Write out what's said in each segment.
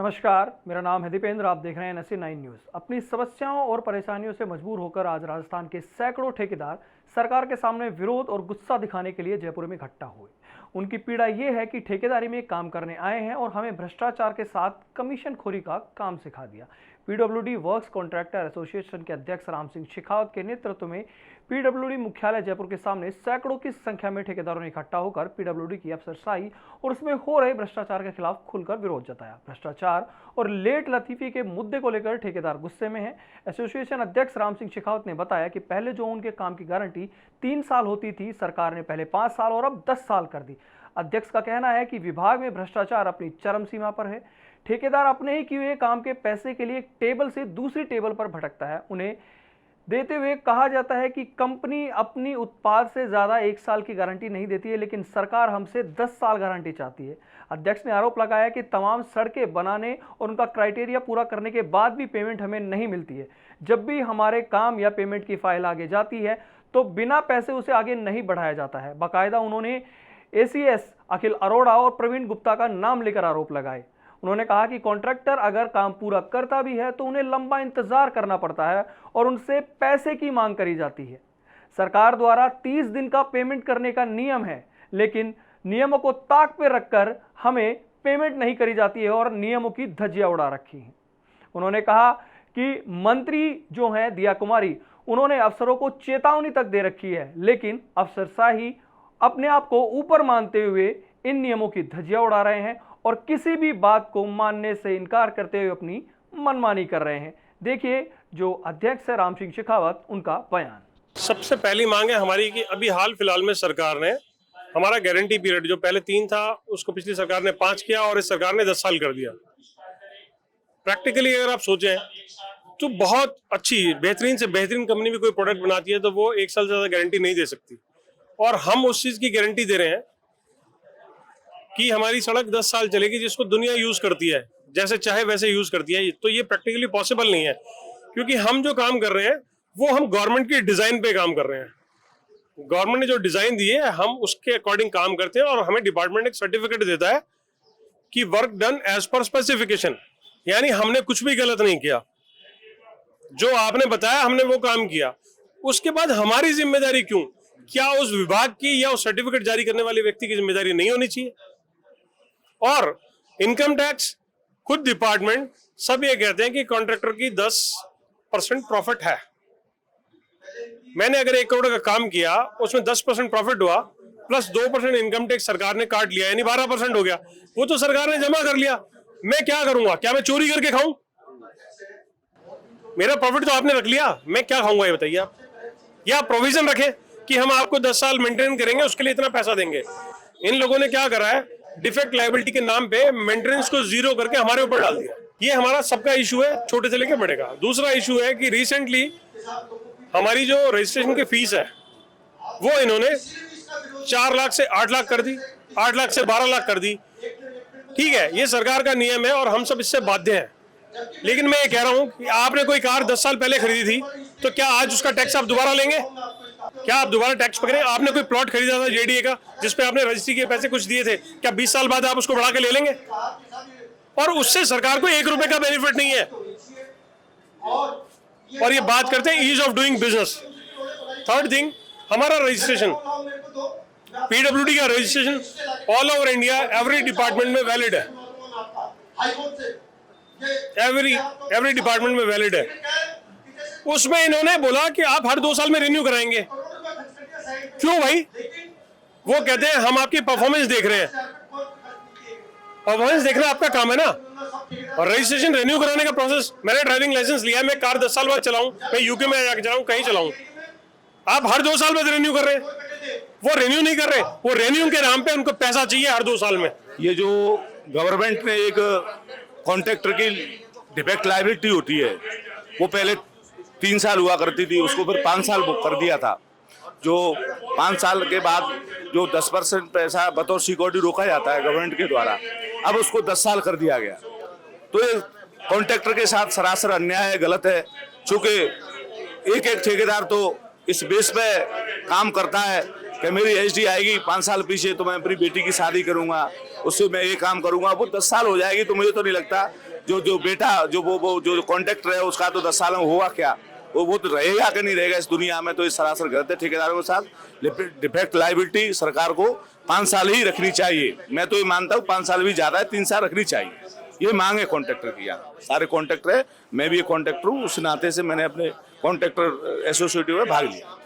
नमस्कार, मेरा नाम है दीपेंद्र। आप देख रहे हैं NSE9 न्यूज़। अपनी समस्याओं और परेशानियों से मजबूर होकर आज राजस्थान के सैकड़ों ठेकेदार सरकार के सामने विरोध और गुस्सा दिखाने के लिए जयपुर में इकट्ठा हुए। उनकी पीड़ा ये है कि ठेकेदारी में काम करने आए हैं और हमें भ्रष्टाचार के साथ कमीशनखोरी का काम सिखा दिया। PWD वर्क्स कॉन्ट्रैक्टर एसोसिएशन के अध्यक्ष राम सिंह शेखावत के नेतृत्व में PWD मुख्यालय जयपुर के सामने सैकड़ों की संख्या में ठेकेदारों ने इकट्ठा होकर PWD की अफसरशाही और उसमें हो रहे भ्रष्टाचार के खिलाफ खुलकर विरोध जताया। भ्रष्टाचार और लेट लतीफी के मुद्दे को लेकर ठेकेदार गुस्से में हैं। एसोसिएशन अध्यक्ष राम सिंह शेखावत ने बताया कि पहले जो उनके काम की गारंटी 3 साल होती थी, सरकार ने पहले 5 साल और अब 10 साल कर दी। अध्यक्ष का कहना है कि विभाग में भ्रष्टाचार अपनी चरम सीमा पर है। ठेकेदार अपने ही किए हुए काम के पैसे के लिए एक टेबल से दूसरी टेबल पर भटकता है। उन्हें देते हुए कहा जाता है कि कंपनी अपनी उत्पाद से ज़्यादा 1 साल की गारंटी नहीं देती है, लेकिन सरकार हमसे 10 साल गारंटी चाहती है। अध्यक्ष ने आरोप लगाया कि तमाम सड़कें बनाने और उनका क्राइटेरिया पूरा करने के बाद भी पेमेंट हमें नहीं मिलती है। जब भी हमारे काम या पेमेंट की फाइल आगे जाती है तो बिना पैसे उसे आगे नहीं बढ़ाया जाता है। बाकायदा उन्होंने ACS अखिल अरोड़ा और प्रवीण गुप्ता का नाम लेकर आरोप लगाए। उन्होंने कहा कि कॉन्ट्रैक्टर अगर काम पूरा करता भी है तो उन्हें लंबा इंतजार करना पड़ता है और उनसे पैसे की मांग करी जाती है। सरकार द्वारा 30 दिन का पेमेंट करने का नियम है, लेकिन नियमों को ताक पे रखकर हमें पेमेंट नहीं करी जाती है और नियमों की धज्जियां उड़ा रखी हैं। उन्होंने कहा कि मंत्री जो हैं दिया कुमारी, उन्होंने अफसरों को चेतावनी तक दे रखी है, लेकिन अफसरशाही अपने आप को ऊपर मानते हुए इन नियमों की धज्जियां उड़ा रहे हैं और किसी भी बात को मानने से इनकार करते हुए अपनी मनमानी कर रहे हैं। देखिए जो अध्यक्ष है राम सिंह शेखावत, उनका बयान। सबसे पहली मांग है हमारी कि अभी हाल फिलहाल में सरकार ने हमारा गारंटी पीरियड जो पहले 3 था उसको पिछली सरकार ने 5 किया और इस सरकार ने 10 साल कर दिया। प्रैक्टिकली अगर आप सोचें तो बहुत अच्छी बेहतरीन से बेहतरीन कंपनी भी कोई प्रोडक्ट बनाती है तो वो 1 साल से ज्यादा गारंटी नहीं दे सकती, और हम उस चीज की गारंटी दे रहे हैं कि हमारी सड़क 10 साल चलेगी, जिसको दुनिया यूज करती है, जैसे चाहे वैसे यूज करती है। तो ये प्रैक्टिकली पॉसिबल नहीं है, क्योंकि हम जो काम कर रहे हैं वो हम गवर्नमेंट की डिजाइन पे काम कर रहे हैं। गवर्नमेंट ने जो डिजाइन दी है हम उसके अकॉर्डिंग काम करते हैं और हमें डिपार्टमेंट एक सर्टिफिकेट देता है कि work done as per specification, यानी हमने कुछ भी गलत नहीं किया, जो आपने बताया हमने वो काम किया। उसके बाद हमारी जिम्मेदारी क्यों? क्या उस विभाग की या उस सर्टिफिकेट जारी करने वाले व्यक्ति की जिम्मेदारी नहीं होनी चाहिए? और इनकम टैक्स, खुद डिपार्टमेंट सब ये कहते हैं कि कॉन्ट्रैक्टर की 10% प्रॉफिट है। मैंने अगर 1 करोड़ का काम किया, उसमें 10% प्रॉफिट हुआ प्लस 2% इनकम टैक्स सरकार ने काट लिया, यानी 12% हो गया। वो तो सरकार ने जमा कर लिया, मैं क्या करूंगा? क्या मैं चोरी करके खाऊं? मेरा प्रॉफिट तो आपने रख लिया, मैं क्या खाऊंगा ये बताइए आप? या प्रोविजन रखें कि हम आपको 10 साल मेंटेन करेंगे, उसके लिए इतना पैसा देंगे। इन लोगों ने क्या करा है, डिफेक्ट लायबिलिटी के नाम पे मेंटेनेंस को 0 करके हमारे ऊपर डाल दिया। ये हमारा सबका इशू है, छोटे से लेकर बड़े का। दूसरा इशू है कि रिसेंटली हमारी जो रजिस्ट्रेशन की फीस है वो इन्होंने 4 लाख से 8 लाख कर दी, 8 लाख से 12 लाख कर दी। ठीक है, ये सरकार का नियम है और हम सब इससे बाध्य हैं, लेकिन मैं ये कह रहा हूं कि आपने कोई कार 10 साल पहले खरीदी थी तो क्या आज उसका टैक्स आप दोबारा लेंगे? क्या आप दोबारा टैक्स पकड़े? आपने कोई प्लॉट खरीदा था JDA का जिसपे आपने रजिस्ट्री के पैसे कुछ दिए थे, क्या 20 साल बाद आप उसको बढ़ा के ले लेंगे? और उससे सरकार को 1 रुपए का बेनिफिट नहीं है। और ये बात करते हैं ease of doing business. Third thing, हमारा रजिस्ट्रेशन, PWD का registration all over India every department में वैलिड है, एवरी डिपार्टमेंट में वैलिड है। उसमें इन्होंने बोला कि आप हर 2 साल में रिन्यू कराएंगे। क्यों भाई? वो कहते हैं हम आपकी परफॉर्मेंस देख रहे हैं। परफॉर्मेंस देखना आपका काम है ना। और रजिस्ट्रेशन रिन्यू कराने का प्रोसेस, मैंने ड्राइविंग लाइसेंस लिया है, मैं कार 10 साल बाद चलाऊं, मैं यूके में जाके चलाऊं, कहीं चलाऊं। आप हर 2 साल बाद रिन्यू कर रहे हैं, वो रिन्यू नहीं कर रहे। वो रिन्यू के नाम पे उनको पैसा चाहिए हर 2 साल में। ये जो गवर्नमेंट ने एक कॉन्ट्रैक्टर की डिफेक्ट लायबिलिटी होती है वो पहले 3 साल हुआ करती थी, उसको फिर 5 साल बुक कर दिया था। जो 5 साल के बाद जो 10% पैसा बतौर सिक्योरिटी रोका जाता है गवर्नमेंट के द्वारा, अब उसको 10 साल कर दिया गया। तो ये कॉन्ट्रैक्टर के साथ सरासर अन्याय है, गलत है। चूंकि एक ठेकेदार तो इस बेस पे काम करता है कि मेरी HD आएगी 5 साल पीछे तो मैं अपनी बेटी की शादी करूंगा, उससे मैं ये काम करूंगा। वो 10 साल हो जाएगी तो मुझे तो नहीं लगता जो बेटा जो वो जो कॉन्ट्रैक्टर है उसका तो 10 साल में हुआ क्या, वो तो रहेगा कि नहीं रहेगा इस दुनिया में। तो इस सरासर गलत है ठेकेदारों के साथ। डिफेक्ट लायबिलिटी सरकार को 5 साल ही रखनी चाहिए। मैं तो ये मानता हूँ 5 साल भी ज्यादा है, 3 साल रखनी चाहिए। ये मांग है कॉन्ट्रैक्टर की। यहाँ सारे कॉन्ट्रैक्टर है, मैं भी एक कॉन्ट्रैक्टर हूँ, उस नाते से मैंने अपने कॉन्ट्रैक्टर एसोसिएटिव में भाग लिया।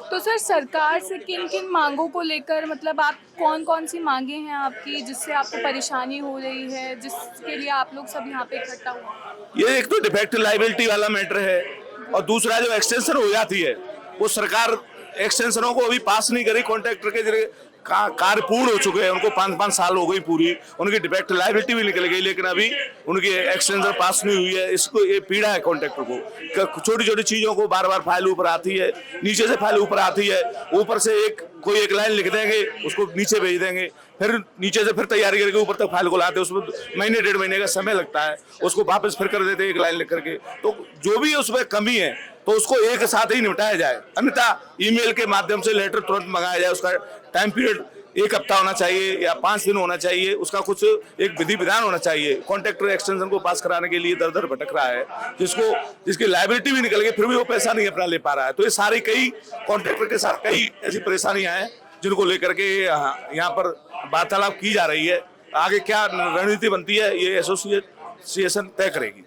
तो सर सरकार से किन किन मांगों को लेकर, मतलब आप कौन कौन सी मांगे हैं आपकी जिससे आपको परेशानी हो रही है, जिसके लिए आप लोग सब यहाँ पे इकट्ठा हुए? ये एक तो डिफेक्ट लायबिलिटी वाला मैटर है, और दूसरा जो एक्सटेंशन हो जाती है वो सरकार एक्सटेंशनों को अभी पास नहीं करी। कॉन्ट्रैक्टर के जरिए कार्य पूर्ण हो चुके हैं, उनको 5-5 साल हो गई पूरी, उनकी डिफेक्ट लायबिलिटी भी निकल गई, लेकिन अभी उनकी एक्सटेंशन पास नहीं हुई है। इसको ये पीड़ा है कॉन्ट्रैक्टर को। छोटी छोटी चीजों को बार बार फाइल ऊपर आती है, नीचे से फाइल ऊपर आती है, ऊपर से कोई एक लाइन लिख देंगे, उसको नीचे भेज देंगे, फिर नीचे से फिर तैयारी करके ऊपर तक फाइल को लाते हैं, उसमें महीने 1.5 महीने का समय लगता है, उसको वापस फिर कर देते हैं एक लाइन लिख करके। तो जो भी उसमें कमी है तो उसको एक साथ ही निपटाया जाए, अन्यथा ईमेल के माध्यम से लेटर तुरंत मंगाया जाए। उसका टाइम पीरियड 1 हफ्ता होना चाहिए या 5 दिन होना चाहिए, उसका कुछ एक विधि विधान होना चाहिए। कॉन्ट्रैक्टर एक्सटेंशन को पास कराने के लिए दर दर भटक रहा है, जिसकी लायबिलिटी भी निकल गई, फिर भी वो पैसा नहीं अपना ले पा रहा है। तो ये सारी कई कॉन्ट्रैक्टर के साथ कई ऐसी परेशानियां हैं जिनको लेकर के यहाँ पर वार्तालाप की जा रही है। आगे क्या रणनीति बनती है ये एसोसिएशन तय करेगी।